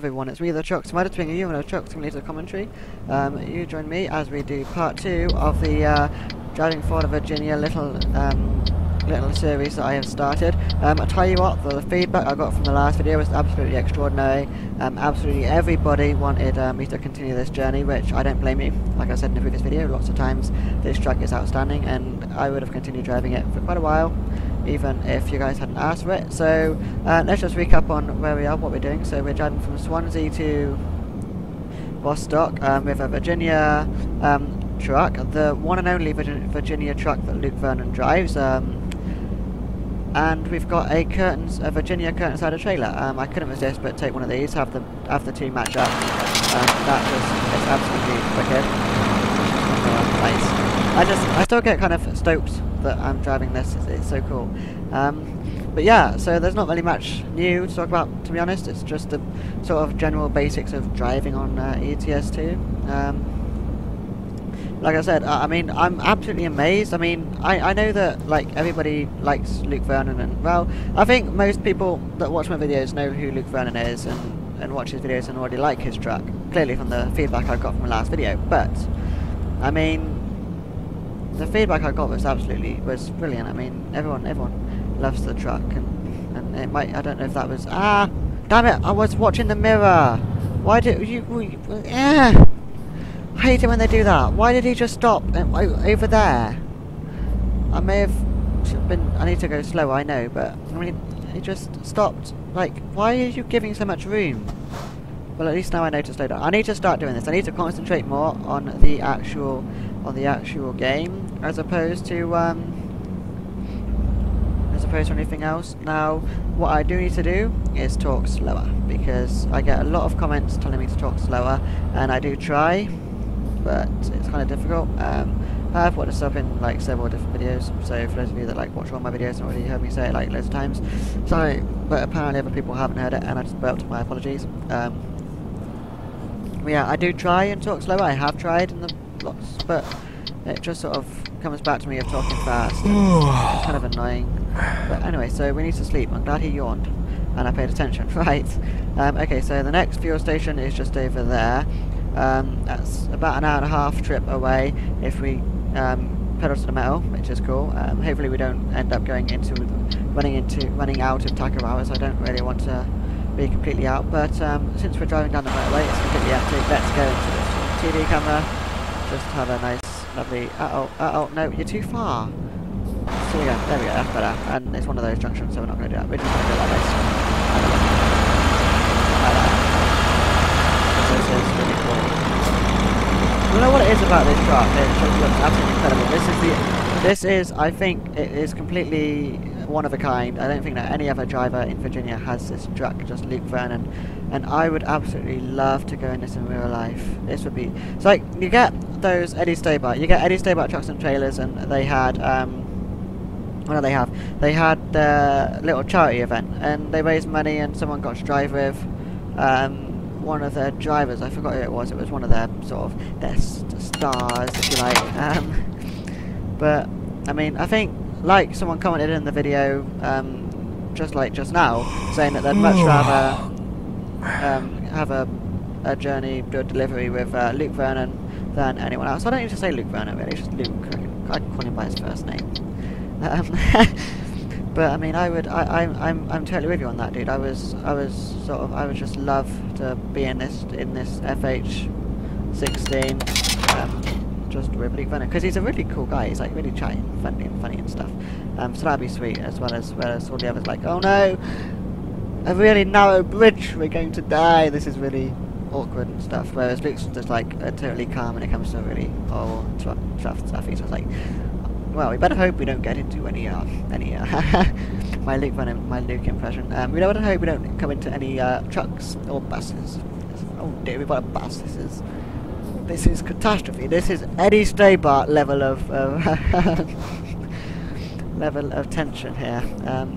everyone, it's me, Thetrucksimaddict, bringing you a Truck Simulator commentary. You join me as we do part 2 of the driving forward Virginia little series that I have started. I tell you what, the feedback I got from the last video was absolutely extraordinary. Absolutely everybody wanted me to continue this journey, which I don't blame you. Like I said in the previous video, lots of times this truck is outstanding, and I would have continued driving it for quite a while, even if you guys hadn't asked for it. So let's just recap on where we are, what we're doing. So we're driving from Swansea to Bostock with a Virginia truck, the one and only Virginia truck that Luke Vernon drives. And we've got a Virginia curtain sider trailer. I couldn't resist but take one of these, have the two match up. It's absolutely wicked. Nice. I still get kind of stoked that I'm driving this. It's so cool. But yeah, so there's not really much new to talk about, to be honest. It's just the sort of general basics of driving on ETS2. Like I said, I mean, I'm absolutely amazed. I mean, I know that, like, everybody likes Luke Vernon, and, well, I think most people that watch my videos know who Luke Vernon is and watch his videos and already like his truck, clearly from the feedback I got from the last video. But, I mean, the feedback I got was brilliant. I mean, everyone loves the truck, and it might, I don't know if that was, damn it, I was watching the mirror. Why did you, I hate it when they do that. Why did he just stop over there? I may have been, I need to go slower, I know, but I mean, he just stopped. Like, why are you giving so much room? Well, at least now I know to slow down. I need to start doing this. I need to concentrate more on the actual game as opposed to anything else. Now, what I do need to do is talk slower, because I get a lot of comments telling me to talk slower, and I do try, but it's kind of difficult. I've brought this up in like several different videos, so for those of you that like watch all my videos and already heard me say it like loads of times, sorry, but apparently other people haven't heard it, and I just burped. My apologies. Yeah, I do try and talk slower. I have tried in the lots, but it just sort of comes back to me of talking fast. It's kind of annoying. But anyway, so we need to sleep. I'm glad he yawned and I paid attention. Right. Okay, so the next fuel station is just over there. That's about an hour and a half trip away if we pedal to the metal, which is cool. Hopefully we don't end up running out of tacho hours. I don't really want to be completely out, but since we're driving down the motorway, it's completely empty. Let's go into the TV camera. Just have a nice, lovely. No, you're too far. So there we go. That's better. And it's one of those junctions, so we're not going to do that. We're just going to do it like this. Like that. This is really cool. I don't know what it is about this truck. It just looks absolutely incredible. This is, I think, it is completely one of a kind. I don't think that any other driver in Virginia has this truck, just Luke Vernon. And I would absolutely love to go in this in real life. This would be, it's like, you get those Eddie Stobart. You get Eddie Stobart trucks and trailers, and they had, what do they have? They had their little charity event, and they raised money, and someone got to drive with one of their drivers. I forgot who it was. It was one of their sort of their stars, if you like. But I mean, I think, like someone commented in the video, just now, saying that they'd much rather have a journey, do a delivery with Luke Vernon than anyone else. I don't need to say Luke Vernon, really. It's just Luke. I can call him by his first name. But I mean, I'm totally with you on that, dude. I would just love to be in this FH16, just with Luke Vernon, because he's a really cool guy. He's like really chatty, funny and stuff. So that'd be sweet, as well as all the others. Like, oh no, a really narrow bridge, we're going to die. This is really awkward and stuff. Whereas Luke's just like totally calm when it comes to really horrible stuff. He's just like, well, we better hope we don't get into any my Luke impression. We better hope we don't come into any trucks or buses. Oh dear, we've got a bus. This is catastrophe. This is Eddie Stobart level of tension here.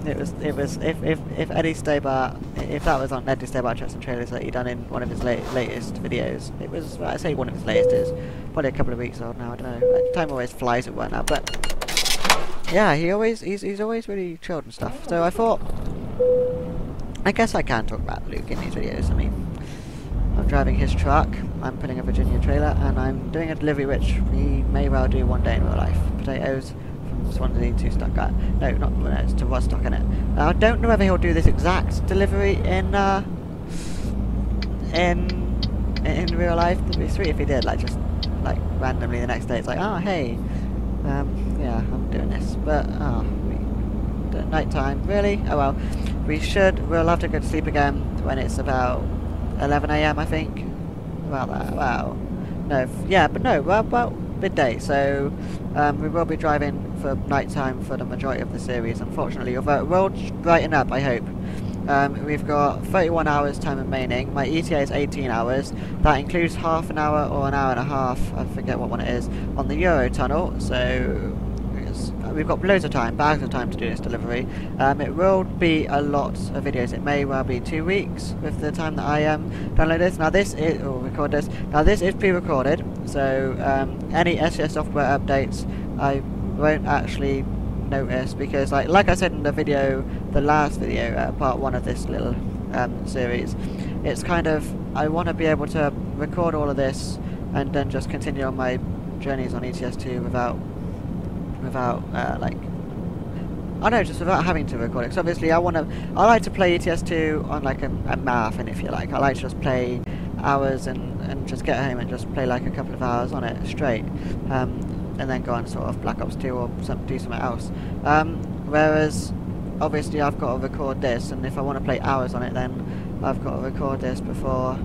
It was if Eddie Stobart, if that was on Eddie Stobart trucks and trailers that he done in one of his latest videos. It was, well, I say one of his latest is probably a couple of weeks old now. I don't know. Time always flies at work now, but yeah, he's always really chilled and stuff. So I thought, I guess I can talk about Luke in these videos. I mean, driving his truck. I'm putting a Virginia trailer, and I'm doing a delivery which we may well do one day in real life. Potatoes from Swansea to Stuttgart. No, not no, it's to Rostock, innit? I don't know whether he'll do this exact delivery in real life. It'd be sweet if he did, like just like randomly the next day. It's like, oh hey, yeah, I'm doing this, but night time, really? Oh well, we'll have to go to sleep again when it's about 11 AM, I think. About that. Wow. No, yeah, but no, well, about midday. So we will be driving for night time for the majority of the series. Unfortunately, although it will brighten up, I hope. We've got 31 hours time remaining. My ETA is 18 hours. That includes half an hour or an hour and a half, I forget what one it is, on the Eurotunnel. So we've got loads of time, bags of time to do this delivery. It will be a lot of videos. It may well be 2 weeks with the time that I download this. Now this is, or record this. Now this is pre-recorded, so any SES software updates I won't actually notice, because like I said in the video, the last video, part 1 of this little series, it's kind of, I want to be able to record all of this and then just continue on my journeys on ETS2 without like, I don't know, just without having to record it. Because obviously I like to play ETS2 on like a marathon, if you like. I like to just play hours and just get home and just play like a couple of hours on it straight, and then go on sort of Black Ops 2 or do something else. Whereas obviously I've got to record this, and if I want to play hours on it, then I've got to record this before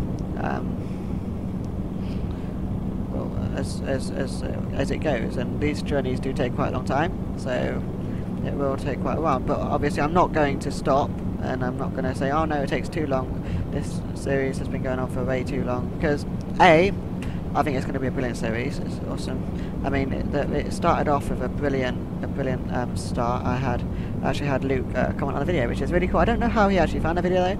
as it goes, and these journeys do take quite a long time, so it will take quite a while. But obviously I'm not going to stop, and I'm not going to say, oh no, it takes too long, this series has been going on for way too long, because I think it's going to be a brilliant series. It's awesome. I mean, it started off with a brilliant start. I actually had Luke comment on the video, which is really cool. I don't know how he actually found the video though.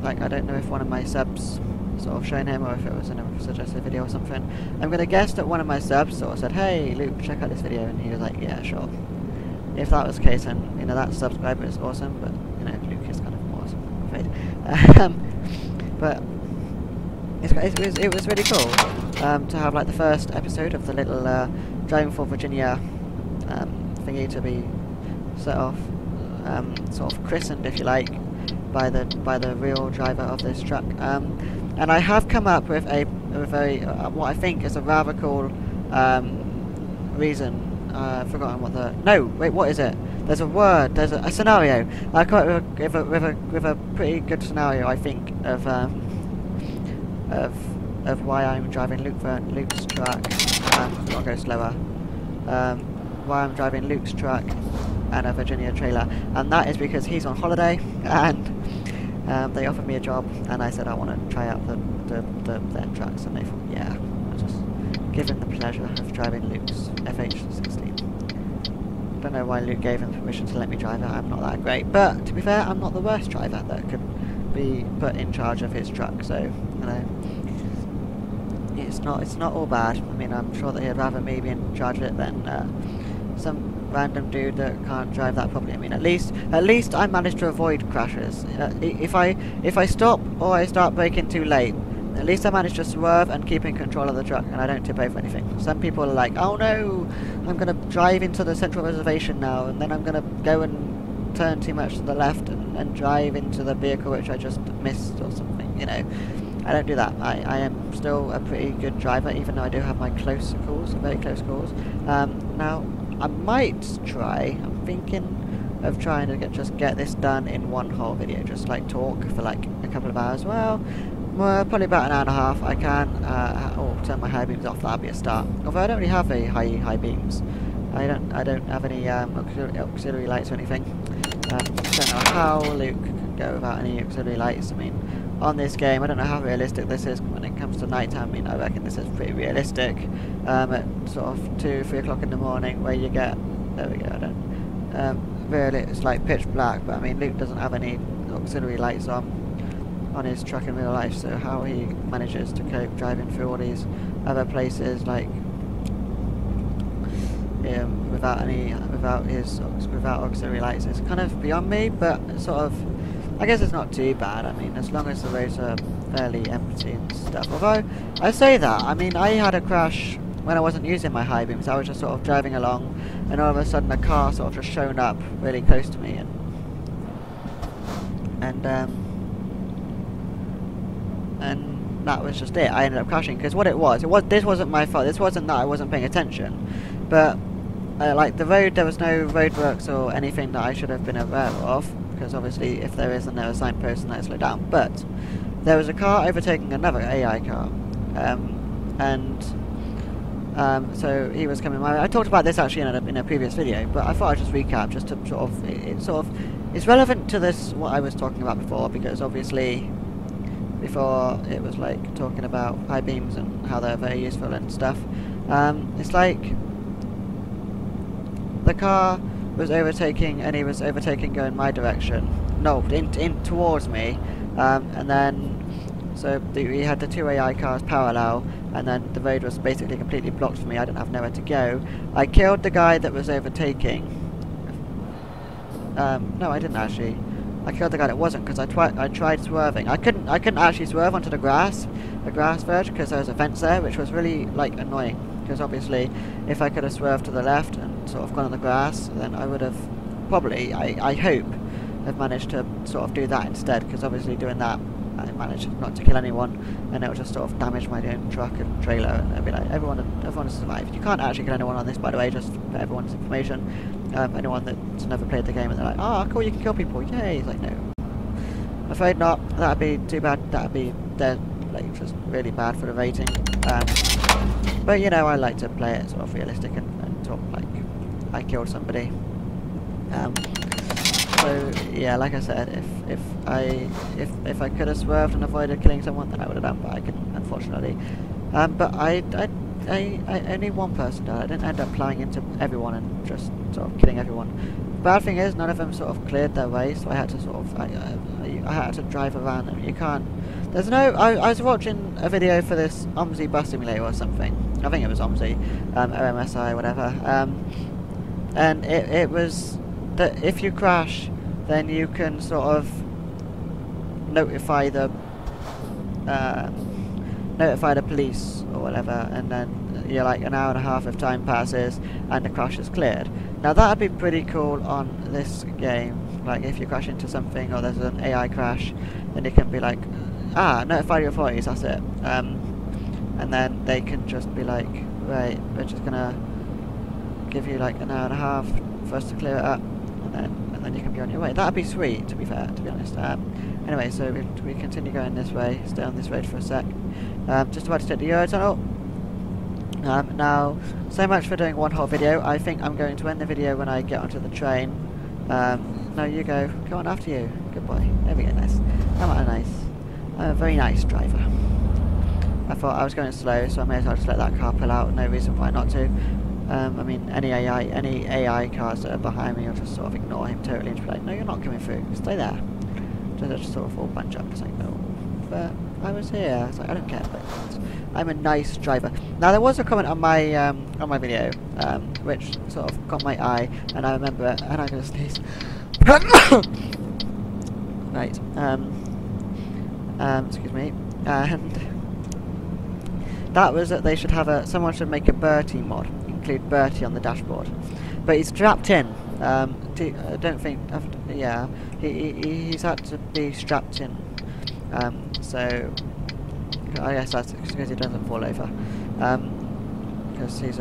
Like, I don't know if one of my subs sort of shown him, or if it was in a suggested video or something. I'm going to guess that one of my subs sort of said, hey Luke, check out this video, and he was like, yeah, sure. If that was the case, then, you know, that subscriber is awesome, but, you know, Luke is kind of more awesome, I'm afraid. But it was really cool to have like the first episode of the little Driving for Virginia thingy to be set off, sort of christened, if you like, by the real driver of this truck. And I have come up with a very what I think is a rather cool reason. I've forgotten what the... No, wait, what is it? There's a word, there's a scenario. I come up with a pretty good scenario, I think, of why I'm driving Luke's truck. I'll go slower. Why I'm driving Luke's truck and a Virginia trailer, and that is because he's on holiday, and they offered me a job, and I said I want to try out their trucks, and they thought, yeah, I'll just give him the pleasure of driving Luke's FH16. Don't know why Luke gave him permission to let me drive it. I'm not that great, but to be fair, I'm not the worst driver that could be put in charge of his truck, so, you know, it's not all bad. I mean, I'm sure that he'd rather me be in charge of it than some random dude that can't drive that properly. I mean, at least I managed to avoid crashes. If I stop or I start braking too late, at least I managed to swerve and keep in control of the truck, and I don't tip over anything. Some people are like, oh no, I'm gonna drive into the central reservation now, and then I'm gonna go and turn too much to the left and drive into the vehicle which I just missed or something, you know. I don't do that. I am still a pretty good driver, even though I do have my close calls, very close calls. Now, I might try, I'm thinking of trying to just get this done in one whole video, just like talk for like a couple of hours. Well, probably about an hour and a half. I can, turn my high beams off, that'll be a start. Although I don't really have any high beams. I don't have any auxiliary lights or anything. Don't know how Luke can go without any auxiliary lights. I mean, on this game, I don't know how realistic this is when it comes to night time. I mean, I reckon this is pretty realistic. At sort of 2-3 o'clock in the morning, where you get, there we go, I don't, really, it's like pitch black, but I mean, Luke doesn't have any auxiliary lights on his truck in real life, so how he manages to cope driving through all these other places, like, without auxiliary lights, is kind of beyond me. But sort of, I guess it's not too bad. I mean, as long as the roads are fairly empty and stuff. Although, I say that, I mean, I had a crash when I wasn't using my high beams. I was just sort of driving along, and all of a sudden a car sort of just shown up really close to me, and that was just it. I ended up crashing, because what it was, this wasn't my fault. This wasn't that I wasn't paying attention, but like the road, there was no roadworks or anything that I should have been aware of, because obviously if there is, then there are signposts and that slow down. But there was a car overtaking another AI car, so he was coming my way. I talked about this actually in a previous video, but I thought I'd just recap, just to sort of, it's relevant to this, what I was talking about before, because obviously before it was like talking about high beams and how they're very useful and stuff. It's like the car was overtaking, and he was overtaking going my direction. No, in towards me, and then so we had the two AI cars parallel, and then the road was basically completely blocked for me. I didn't have nowhere to go. I killed the guy that was overtaking. No, I didn't actually. I killed the guy that wasn't, because I tried swerving. I couldn't actually swerve onto the grass verge, because there was a fence there, which was really like annoying. Because obviously, if I could have swerved to the left and sort of gone on the grass, then I would have probably, I hope, have managed to sort of do that instead. Because obviously, doing that, I managed not to kill anyone, and it would just sort of damage my own truck and trailer, and it'd be like everyone has survived. You can't actually kill anyone on this, by the way, just for everyone's information. Anyone that's never played the game and they're like, oh cool, you can kill people, yay, it's like, no. I'm afraid not. That'd be too bad. That'd be like just really bad for the rating. But you know, I like to play it sort of realistic and talk like I killed somebody. So yeah, like I said, if I could have swerved and avoided killing someone, then I would have done, but I couldn't, unfortunately. But I only one person died. I didn't end up flying into everyone and just sort of killing everyone. Bad thing is, none of them sort of cleared their way, so I had to sort of I had to drive around them. You can't. There's no. I was watching a video for this OMSI bus simulator or something. I think it was OMSI, OMSI, whatever. And it was that if you crash, then you can sort of notify the police or whatever, and then you're like an hour and a half of time passes and the crash is cleared. Now that'd be pretty cool on this game. Like if you crash into something or there's an AI crash, then it can be like, notify the authorities, that's it. And then they can just be like, right, we're just gonna give you like an hour and a half for us to clear it up, and then you can be on your way. That'd be sweet, to be fair, to be honest. Anyway, so we continue going this way, stay on this road for a sec. Just about to take the Eurotunnel. Now, so much for doing one whole video. I think I'm going to end the video when I get onto the train. No, you go. Go on, after you. Good boy. There we go, nice. I'm a very nice driver. I thought I was going slow, so I may as well just let that car pull out. No reason why not to. I mean, any AI cars that are behind me, I'll just sort of ignore him totally and just be like, no, you're not coming through. Stay there. Just sort of all bunch up, just like, no. But I was here. It's like, I don't care. But I'm a nice driver. Now there was a comment on my video, which sort of caught my eye, and I remember it, and I'm gonna sneeze. Right. Excuse me. And that was that they should have someone should make a Bertie mod, include Bertie on the dashboard. But he's strapped in. I don't think. Yeah, he's had to be strapped in. So I guess that's because he doesn't fall over. Because he's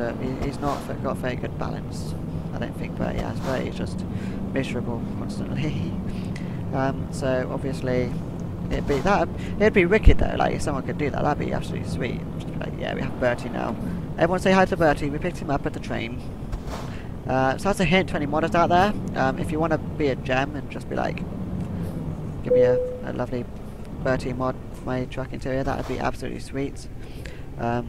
not got very good balance, I don't think. But yeah, he's just miserable constantly. So obviously it'd be wicked though. Like if someone could do that, that'd be absolutely sweet. Just be like, yeah, we have Bertie now. Everyone say hi to Bertie. We picked him up at the train. So that's a hint to any modders out there. If you want to be a gem and just be like, give me a lovely Bertie mod for my truck interior, that would be absolutely sweet. The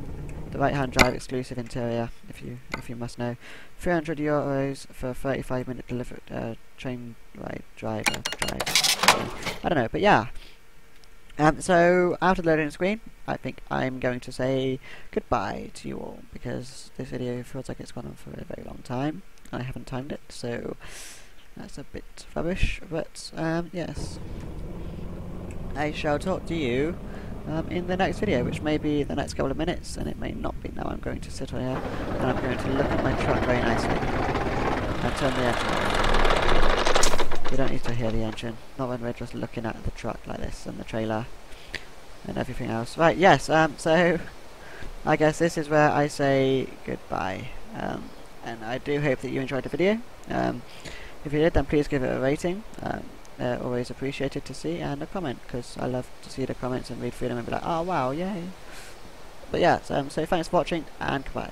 right-hand drive exclusive interior, if you must know. €300 for a 35-minute delivered train ride drive. I don't know, but yeah. So out of the loading screen, I think I'm going to say goodbye to you all, because this video feels like it's gone on for a very long time. I haven't timed it, so That's a bit rubbish, but yes. I shall talk to you in the next video, which may be the next couple of minutes, and it may not be. Now I'm going to sit on here, and I'm going to look at my truck very nicely, and turn the engine on. We don't need to hear the engine, not when we're just looking at the truck like this, and the trailer, and everything else. Right, yes, so I guess this is where I say goodbye, and I do hope that you enjoyed the video. If you did, then please give it a rating. Always appreciated to see, and a comment, because I love to see the comments and read through them and be like, oh wow, yay. But yeah, so thanks for watching, and goodbye.